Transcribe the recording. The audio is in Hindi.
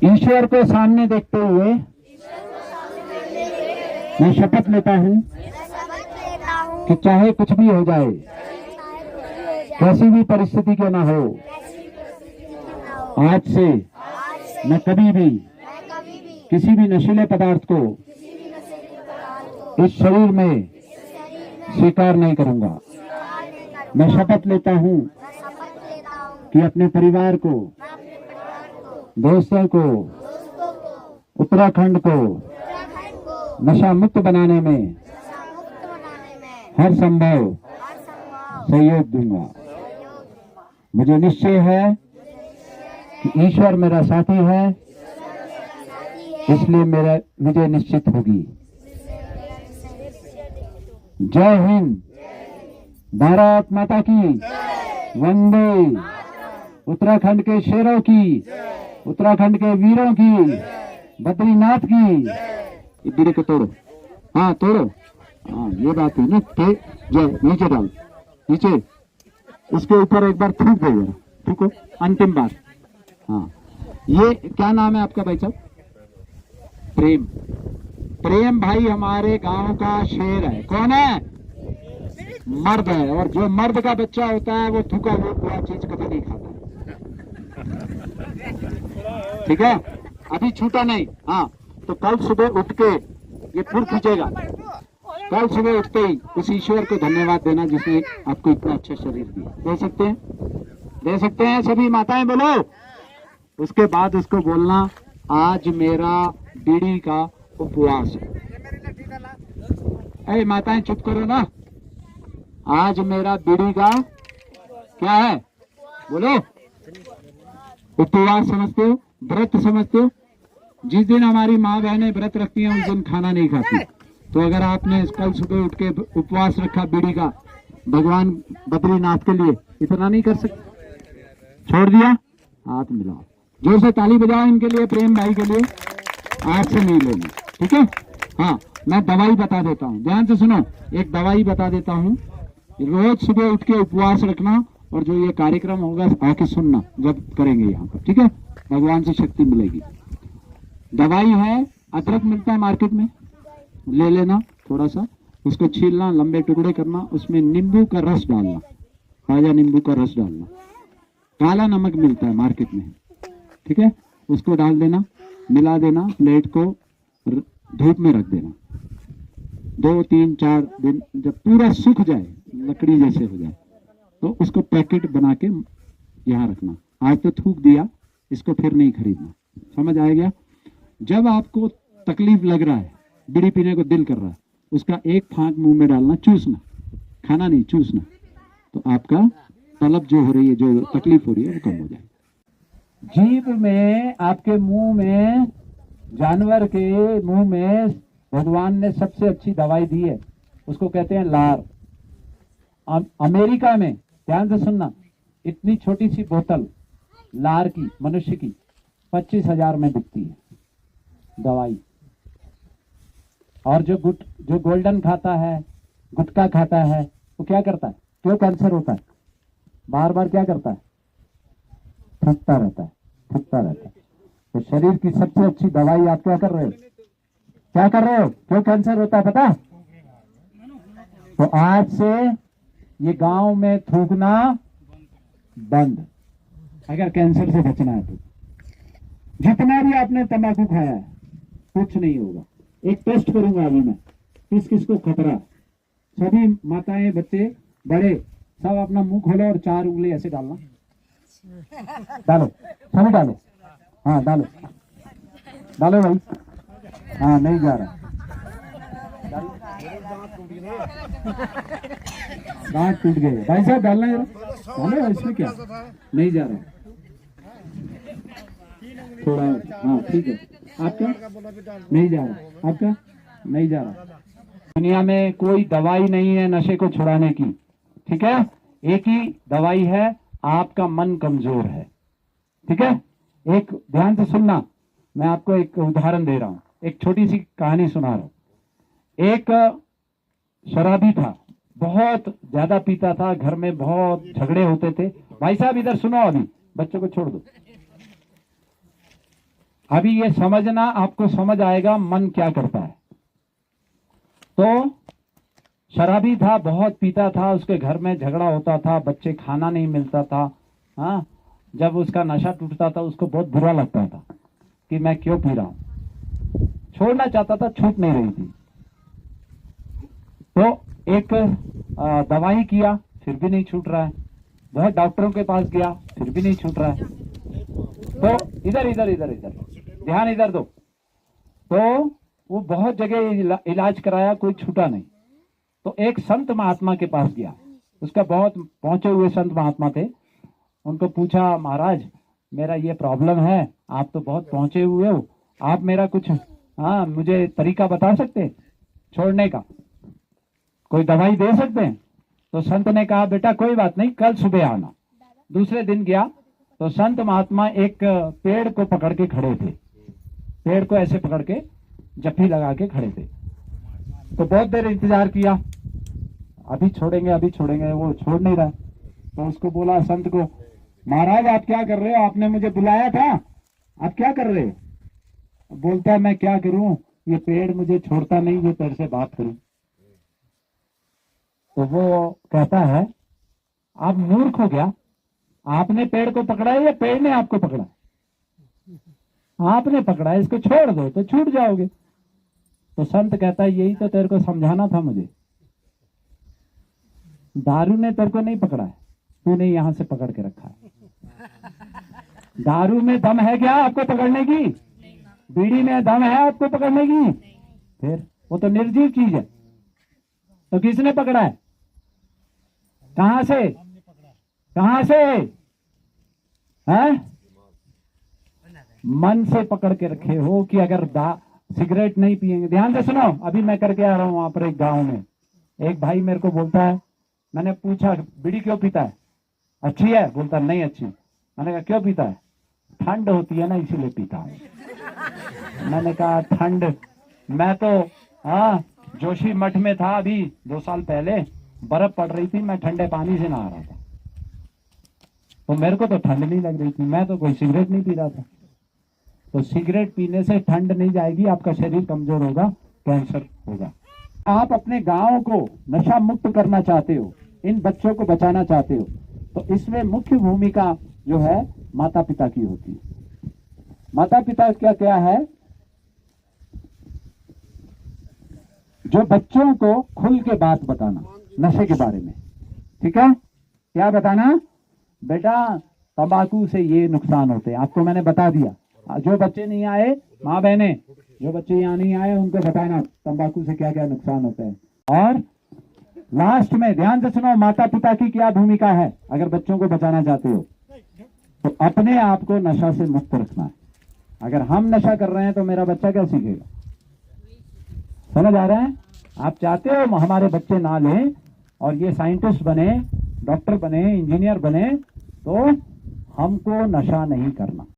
ईश्वर को सामने देखते हुए मैं शपथ लेता हूँ कि चाहे कुछ भी हो जाए, कैसी भी परिस्थिति क्यों ना हो, आज से मैं कभी भी किसी भी नशीले पदार्थ को इस शरीर में स्वीकार नहीं करूंगा। मैं शपथ लेता हूँ कि अपने परिवार को, दोस्तों को, उत्तराखंड को नशा मुक्त बनाने में हर संभव सहयोग दूंगा। मुझे निश्चय है कि ईश्वर मेरा साथी है, इसलिए मेरा विजय निश्चित होगी। जय हिंद, भारत माता की, वंदे, उत्तराखंड के शेरों की, उत्तराखंड के वीरों की, बद्रीनाथ की। ये बीड़ी को तोड़ो, हाँ तोड़ो, हाँ ये बात है ना। जय, नीचे डाल, नीचे इसके ऊपर एक बार थूक दे जरा, ठीक हो, अंतिम बार। हाँ, ये क्या नाम है आपका भाई साहब? प्रेम। प्रेम भाई हमारे गांव का शेर है। कौन है? मर्द है। और जो मर्द का बच्चा होता है वो थूका हुआ चीज कभी नहीं खाता, ठीक है? अभी छूटा नहीं। हाँ, तो कल सुबह उठ के ये फुर खींचेगा। कल सुबह उठते ही उस ईश्वर को धन्यवाद देना जिसने आपको इतना अच्छा शरीर दिया। दे सकते हैं? दे सकते हैं सभी माताएं, बोलो। उसके बाद उसको बोलना, आज मेरा बीड़ी का उपवास है। अरे माताएं चुप करो ना। आज मेरा बीड़ी का क्या है? बोलो। उपवास समझते हो? व्रत समझते हो? जिस दिन हमारी माँ बहनें व्रत रखती हैं उस दिन खाना नहीं खाती। तो अगर आपने कल सुबह उठ के उपवास रखा बीड़ी का भगवान बद्रीनाथ के लिए, इतना नहीं कर सकते? छोड़ दिया? हाथ मिलाओ, जोर से ताली बजाओ इनके लिए, प्रेम भाई के लिए। आज से नहीं लेंगे, ठीक है? हाँ, मैं दवाई बता देता हूँ, ध्यान से सुनो। एक दवाई बता देता हूँ, रोज सुबह उठ के उपवास रखना और जो ये कार्यक्रम होगा आके सुनना जब करेंगे यहाँ पर, ठीक है? भगवान से शक्ति मिलेगी। दवाई है, अदरक मिलता है मार्केट में, ले लेना थोड़ा सा, उसको छीलना, लंबे टुकड़े करना, उसमें नींबू का रस डालना, ताजा नींबू का रस डालना। काला नमक मिलता है मार्केट में, ठीक है? उसको डाल देना, मिला देना, प्लेट को धूप में रख देना 2, 3, 4 दिन। जब पूरा सूख जाए, लकड़ी जैसे हो जाए, तो उसको पैकेट बना के यहाँ रखना। आज तो थूक दिया, इसको फिर नहीं खरीदना। समझ आ गया? जब आपको तकलीफ लग रहा है, बीड़ी पीने को दिल कर रहा है, उसका एक फांक मुंह में डालना, चूसना, खाना नहीं, चूसना, तो आपका तलब जो हो रही है, जो तकलीफ हो रही है, वो कम हो जाएगी। जीभ में, आपके मुंह में, जानवर के मुंह में भगवान ने सबसे अच्छी दवाई दी है, उसको कहते हैं लार। अमेरिका में, ध्यान से सुनना, इतनी छोटी सी बोतल लार की, मनुष्य की, 25,000 में बिकती है दवाई। और जो गोल्डन खाता है, गुटखा खाता है, वो क्या करता है? क्यों कैंसर होता है? बार बार क्या करता है? थकता रहता है, थकता रहता है। तो शरीर की सबसे अच्छी दवाई आप क्या कर रहे हो? क्या कर रहे हो? क्यों कैंसर होता है पता? तो आज से ये गांव में थूकना बंद, अगर कैंसर से बचना है तो। जितना भी आपने तंबाकू खाया है, कुछ नहीं होगा। एक टेस्ट करूंगा अभी मैं, किस किस को खतरा। सभी माताएं, बच्चे, बड़े, सब अपना मुंह खोलो और 4 उंगली ऐसे डालना। डालो, सभी डालो। हाँ डालो, डालो भाई। हाँ, नहीं जा रहा, दांत टूट गए भाई साहब, डालना जरा, डालो, इसमें क्या, नहीं जा रहा, थोड़ा। हाँ ठीक है, आपका नहीं जा रहा, आपका नहीं जा रहा। दुनिया में कोई दवाई नहीं है नशे को छुड़ाने की, ठीक है? एक ही दवाई है, आपका मन कमजोर है, ठीक है? एक ध्यान से सुनना, मैं आपको एक उदाहरण दे रहा हूं, एक छोटी सी कहानी सुना रहा हूं। एक शराबी था, बहुत ज्यादा पीता था, घर में बहुत झगड़े होते थे। भाई साहब इधर सुनो, अभी बच्चों को छोड़ दो। अभी ये समझना, आपको समझ आएगा मन क्या करता है। तो शराबी था, बहुत पीता था, उसके घर में झगड़ा होता था, बच्चे खाना नहीं मिलता था। हाँ, जब उसका नशा टूटता था उसको बहुत बुरा लगता था कि मैं क्यों पी रहा हूं, छोड़ना चाहता था, छूट नहीं रही थी। तो एक दवाई किया, फिर भी नहीं छूट रहा है। बहुत डॉक्टरों के पास गया, फिर भी नहीं छूट रहा है। तो इधर इधर इधर इधर ध्यान इधर दो। तो वो बहुत जगह इलाज कराया, कोई छूटा नहीं। तो एक संत महात्मा के पास गया, उसका बहुत पहुंचे हुए संत महात्मा थे। उनको पूछा, महाराज मेरा ये प्रॉब्लम है, आप तो बहुत पहुंचे हुए हो, आप मेरा कुछ मुझे तरीका बता सकते हैं छोड़ने का, कोई दवाई दे सकते हैं? तो संत ने कहा, बेटा कोई बात नहीं, कल सुबह आना। दूसरे दिन गया तो संत महात्मा एक पेड़ को पकड़ के खड़े थे, पेड़ को ऐसे पकड़ के जफ्फी लगा के खड़े थे। तो बहुत देर इंतजार किया, अभी छोड़ेंगे अभी छोड़ेंगे, वो छोड़ नहीं रहा। तो उसको बोला संत को, महाराज आप क्या कर रहे हो, आपने मुझे बुलाया था, आप क्या कर रहे हो? बोलता है, मैं क्या करूं, ये पेड़ मुझे छोड़ता नहीं, ये तेरे से बात करूं। तो वो कहता है, आप मूर्ख हो गया, आपने पेड़ को पकड़ा है या पेड़ ने आपको पकड़ा? आपने पकड़ा है, इसको छोड़ दो तो छूट जाओगे। तो संत कहता है, यही तो तेरे को समझाना था मुझे, दारू ने तेरे को नहीं पकड़ा है, तूने यहां से पकड़ के रखा है। दारू में दम है क्या आपको पकड़ने की? बीड़ी में दम है आपको पकड़ने की? फिर वो तो निर्जीव चीज है। तो किसने पकड़ा है? कहां से, कहां से है? मन से पकड़ के रखे हो कि अगर सिगरेट नहीं पिएंगे। ध्यान से सुनो, अभी मैं करके आ रहा हूं वहां पर एक गांव में, एक भाई मेरे को बोलता है, मैंने पूछा बीड़ी क्यों पीता है, अच्छी है? बोलता नहीं अच्छी। मैंने कहा क्यों पीता है? ठंड होती है ना इसीलिए पीता है। मैंने कहा ठंड, मैं तो जोशी मठ में था अभी 2 साल पहले, बर्फ पड़ रही थी, मैं ठंडे पानी से नहा रहा था, तो मेरे को तो ठंड नहीं लग रही थी, मैं तो कोई सिगरेट नहीं पी रहा था। तो सिगरेट पीने से ठंड नहीं जाएगी, आपका शरीर कमजोर होगा, कैंसर होगा। आप अपने गांव को नशा मुक्त करना चाहते हो, इन बच्चों को बचाना चाहते हो, तो इसमें मुख्य भूमिका जो है माता पिता की होती है। माता पिता क्या क्या है, जो बच्चों को खुल के बात बताना नशे के बारे में, ठीक है? क्या बताना? बेटा तंबाकू से ये नुकसान होते हैं, आपको मैंने बता दिया। जो बच्चे नहीं आए, माँ बहने जो बच्चे यहाँ नहीं आए, उनको बताना तंबाकू से क्या क्या नुकसान होते हैं। और लास्ट में ध्यान से सुनो, माता पिता की क्या भूमिका है अगर बच्चों को बचाना चाहते हो, तो अपने आप को नशा से मुक्त रखना है। अगर हम नशा कर रहे हैं तो मेरा बच्चा क्या सीखेगा? समझ आ रहा है? आप चाहते हो हमारे बच्चे ना लें और ये साइंटिस्ट बने, डॉक्टर बने, इंजीनियर बने, तो हमको नशा नहीं करना।